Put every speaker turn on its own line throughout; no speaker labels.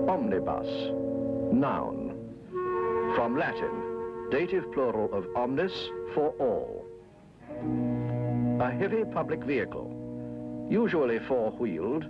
Omnibus, noun. From Latin, dative plural of omnis, for all. A heavy public vehicle, usually four-wheeled,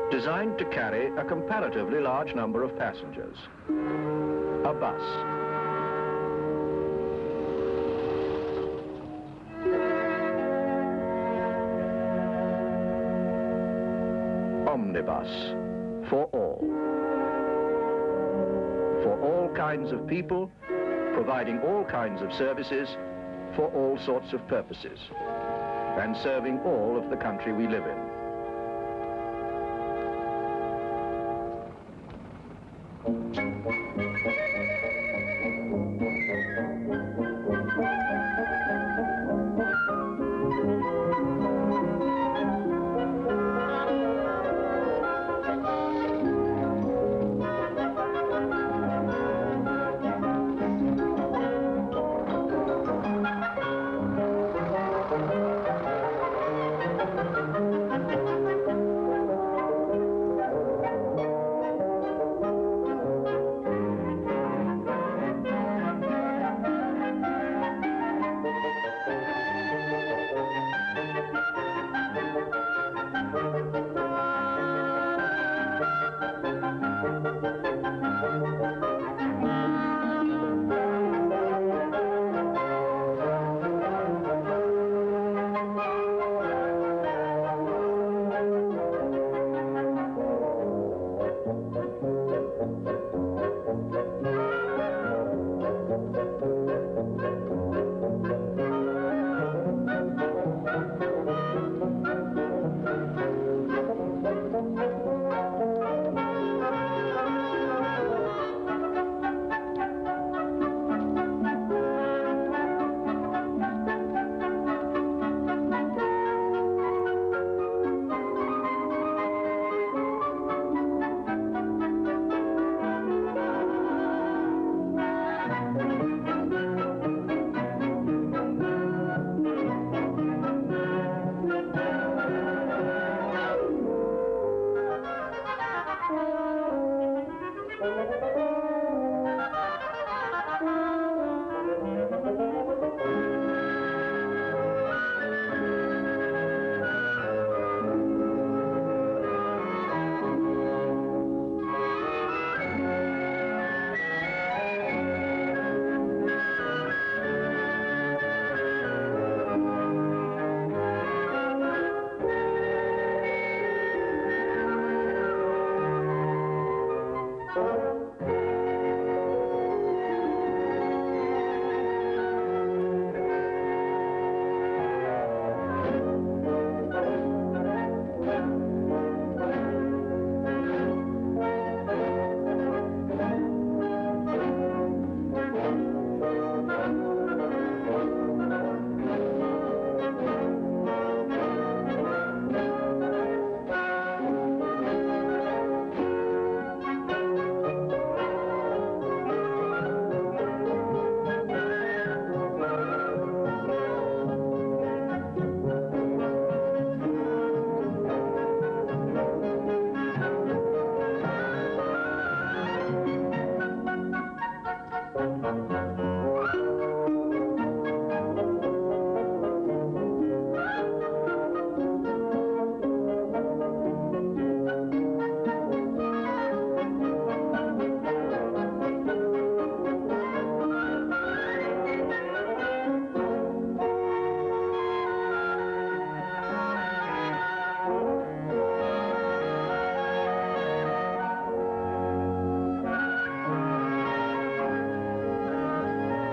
designed to carry a comparatively large number of passengers. A bus. Omnibus, for all. For all kinds of people, providing all kinds of services for all sorts of purposes, and serving all of the country we live in.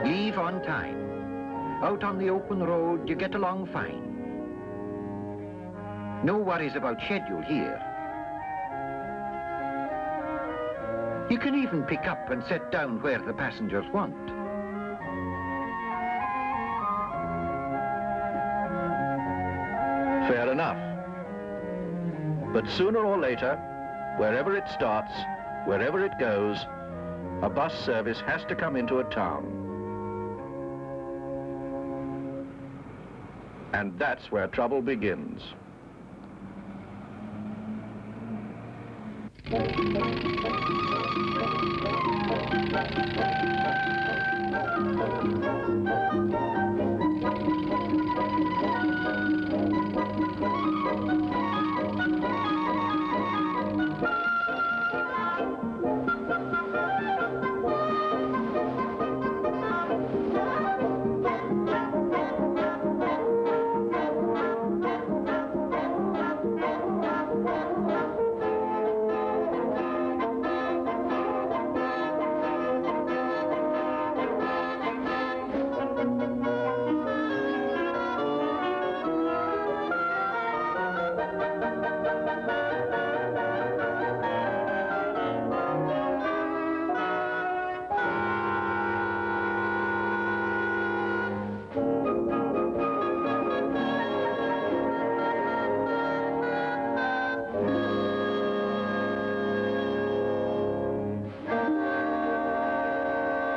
Leave on time. Out on the open road, you get along fine. No worries about schedule here. You can even pick up and set down where the passengers want.
Fair enough. But sooner or later, wherever it starts, wherever it goes, a bus service has to come into a town. And that's where trouble begins.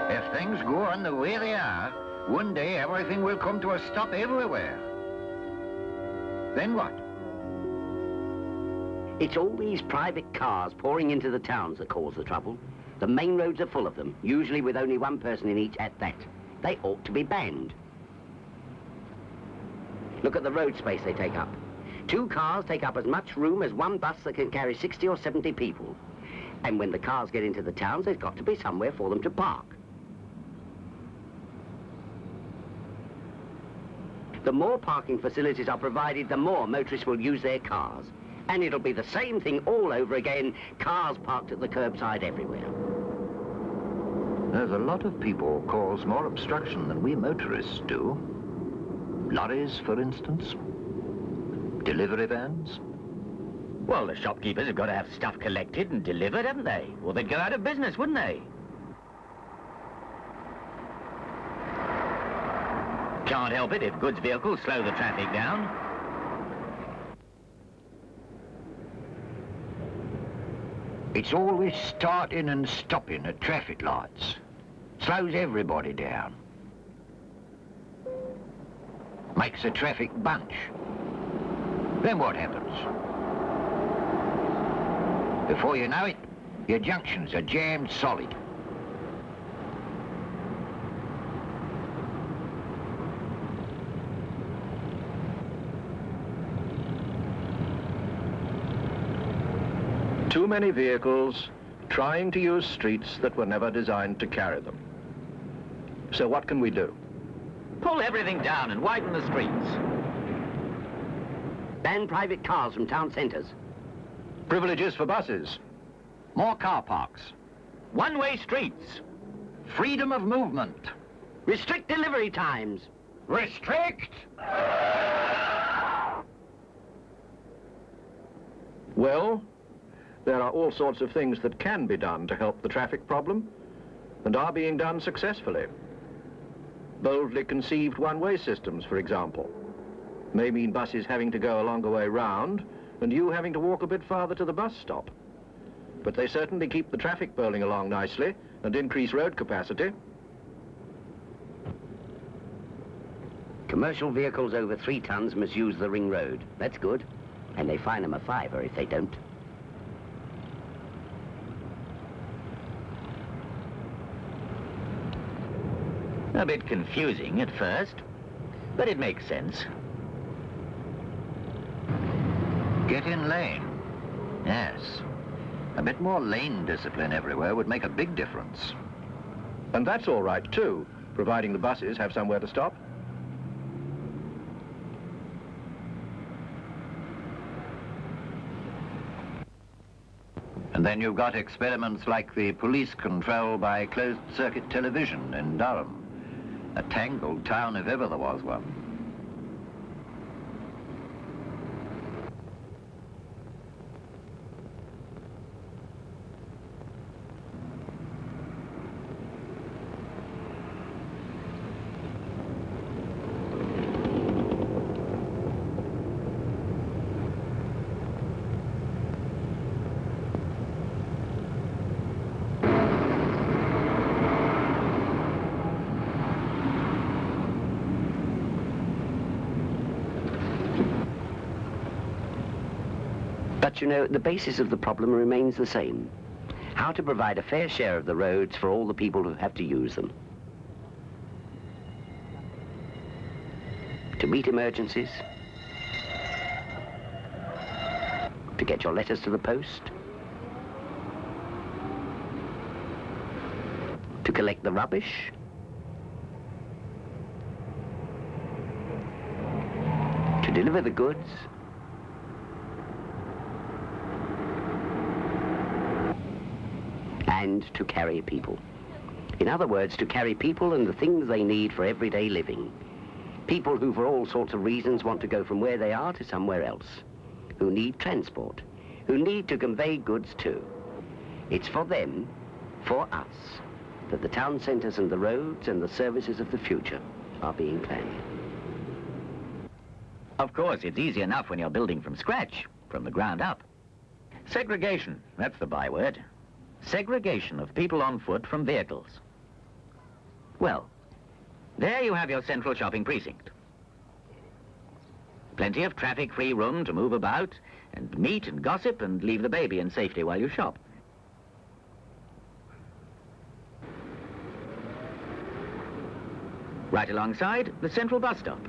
If things go on the way they are, one day everything will come to a stop everywhere. Then what?
It's all these private cars pouring into the towns that cause the trouble. The main roads are full of them, usually with only one person in each at that. They ought to be banned. Look at the road space they take up. 2 cars take up as much room as one bus that can carry 60 or 70 people. And when the cars get into the towns, there's got to be somewhere for them to park. The more parking facilities are provided, the more motorists will use their cars. And it'll be the same thing all over again, cars parked at the curbside everywhere.
There's a lot of people cause more obstruction than we motorists do. Lorries, for instance. Delivery vans.
Well, the shopkeepers have got to have stuff collected and delivered, haven't they? Or they'd go out of business, wouldn't they? Can't help it if goods vehicles slow the traffic down.
It's always starting and stopping at traffic lights. Slows everybody down. Makes a traffic bunch. Then what happens? Before you know it, your junctions are jammed solid.
Too many vehicles trying to use streets that were never designed to carry them. So what can we do?
Pull everything down and widen the streets.
Ban private cars from town centres.
Privileges for buses.
More car parks.
One-way streets.
Freedom of movement.
Restrict delivery times.
Restrict!
Well, there are all sorts of things that can be done to help the traffic problem, and are being done successfully. Boldly conceived one-way systems, for example, may mean buses having to go a longer way round, and you having to walk a bit farther to the bus stop. But they certainly keep the traffic bowling along nicely and increase road capacity.
Commercial vehicles over 3 tons must use the ring road. That's good. And they fine them a £5 if they don't.
A bit confusing at first, but it makes sense.
Get in lane. Yes. A bit more lane discipline everywhere would make a big difference.
And that's all right too, providing the buses have somewhere to stop.
And then you've got experiments like the police control by closed-circuit television in Durham. A tangled town if ever there was one.
But you know, the basis of the problem remains the same. How to provide a fair share of the roads for all the people who have to use them. To meet emergencies. To get your letters to the post. To collect the rubbish. To deliver the goods. And to carry people. In other words, to carry people and the things they need for everyday living. People who, for all sorts of reasons, want to go from where they are to somewhere else. Who need transport. Who need to convey goods too. It's for them, for us, that the town centres and the roads and the services of the future are being planned.
Of course, it's easy enough when you're building from scratch, from the ground up. Segregation, that's the byword. Segregation of people on foot from vehicles. Well, there you have your central shopping precinct. Plenty of traffic-free room to move about and meet and gossip and leave the baby in safety while you shop. Right alongside, the central bus stop.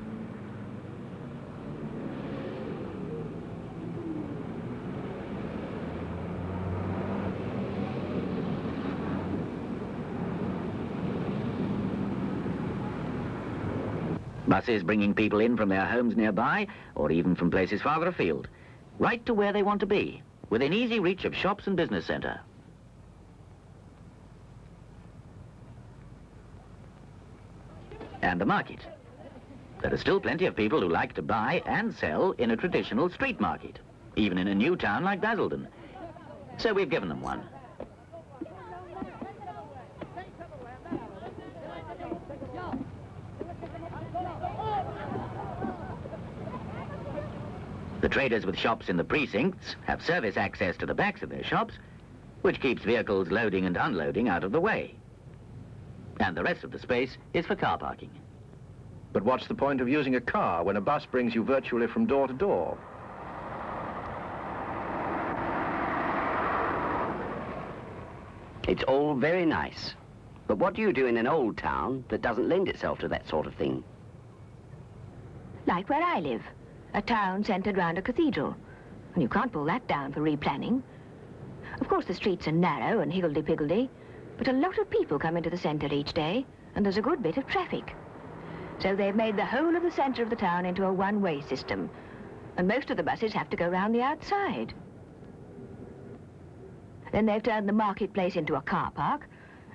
Buses bringing people in from their homes nearby, or even from places farther afield, right to where they want to be, within easy reach of shops and business centre. And the market. There are still plenty of people who like to buy and sell in a traditional street market, even in a new town like Basildon. So we've given them one. The traders with shops in the precincts have service access to the backs of their shops, which keeps vehicles loading and unloading out of the way. And the rest of the space is for car parking.
But what's the point of using a car when a bus brings you virtually from door to door?
It's all very nice. But what do you do in an old town that doesn't lend itself to that sort of thing?
Like where I live. A town centred round a cathedral. And you can't pull that down for replanning. Of course, the streets are narrow and higgledy-piggledy, but a lot of people come into the centre each day, and there's a good bit of traffic. So they've made the whole of the centre of the town into a one-way system, and most of the buses have to go round the outside. Then they've turned the marketplace into a car park,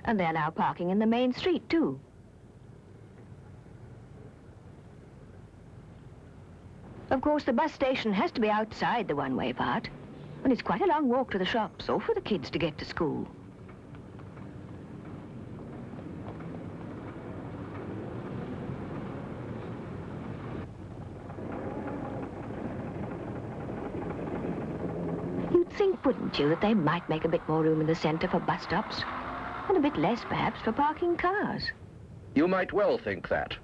and they allow parking in the main street, too. Of course, the bus station has to be outside the one-way part, and it's quite a long walk to the shops or for the kids to get to school. You'd think, wouldn't you, that they might make a bit more room in the centre for bus stops, and a bit less, perhaps, for parking cars?
You might well think that,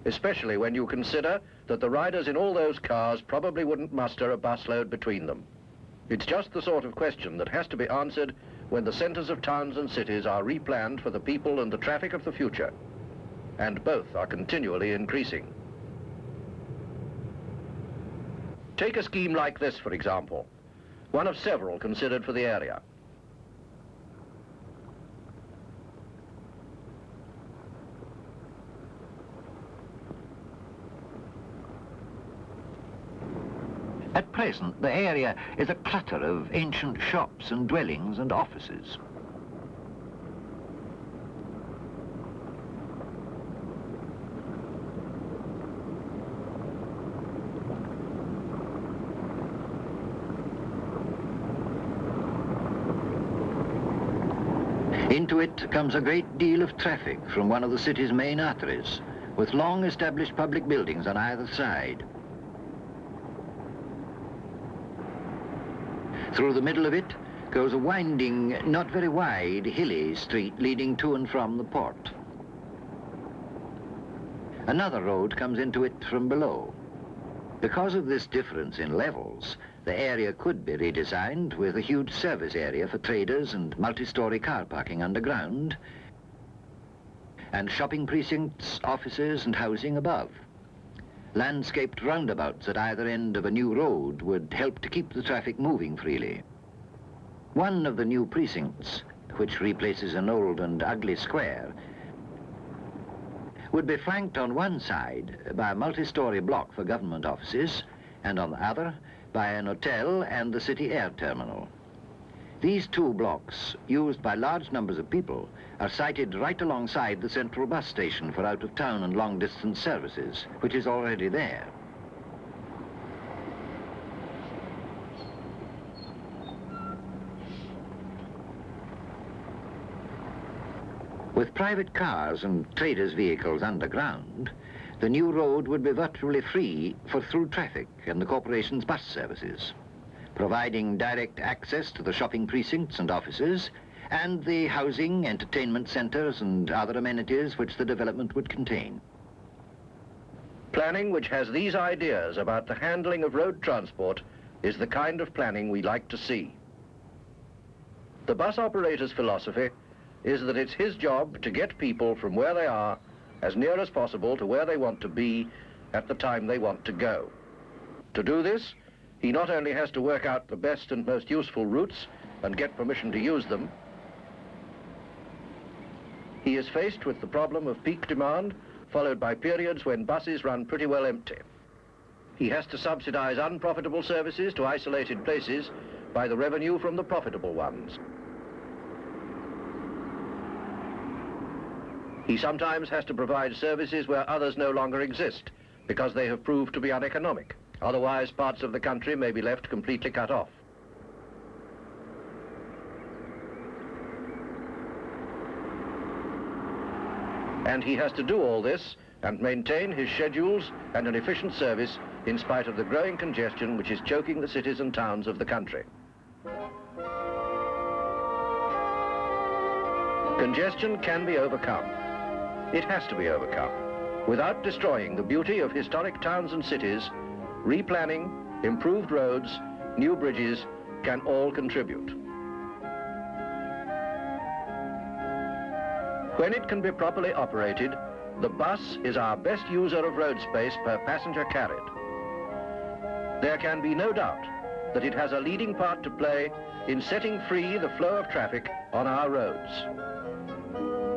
especially when you consider that the riders in all those cars probably wouldn't muster a busload between them. It's just the sort of question that has to be answered when the centres of towns and cities are replanned for the people and the traffic of the future. And both are continually increasing. Take a scheme like this, for example, one of several considered for the area.
At present, the area is a clutter of ancient shops and dwellings and offices. Into it comes a great deal of traffic from one of the city's main arteries, with long established public buildings on either side. Through the middle of it goes a winding, not very wide, hilly street leading to and from the port. Another road comes into it from below. Because of this difference in levels, the area could be redesigned with a huge service area for traders and multi-story car parking underground, and shopping precincts, offices and housing above. Landscaped roundabouts at either end of a new road would help to keep the traffic moving freely. One of the new precincts, which replaces an old and ugly square, would be flanked on one side by a multi-story block for government offices, and on the other by an hotel and the city air terminal. These two blocks, used by large numbers of people, are sited right alongside the central bus station for out-of-town and long-distance services, which is already there. With private cars and traders' vehicles underground, the new road would be virtually free for through traffic and the corporation's bus services, providing direct access to the shopping precincts and offices and the housing, entertainment centres and other amenities which the development would contain.
Planning which has these ideas about the handling of road transport is the kind of planning we like to see. The bus operator's philosophy is that it's his job to get people from where they are as near as possible to where they want to be at the time they want to go. To do this, he not only has to work out the best and most useful routes and get permission to use them, he is faced with the problem of peak demand, followed by periods when buses run pretty well empty. He has to subsidize unprofitable services to isolated places by the revenue from the profitable ones. He sometimes has to provide services where others no longer exist because they have proved to be uneconomic. Otherwise, parts of the country may be left completely cut off. And he has to do all this and maintain his schedules and an efficient service in spite of the growing congestion which is choking the cities and towns of the country. Congestion can be overcome. It has to be overcome. Without destroying the beauty of historic towns and cities, replanning, improved roads, new bridges can all contribute. When it can be properly operated, the bus is our best user of road space per passenger carried. There can be no doubt that it has a leading part to play in setting free the flow of traffic on our roads.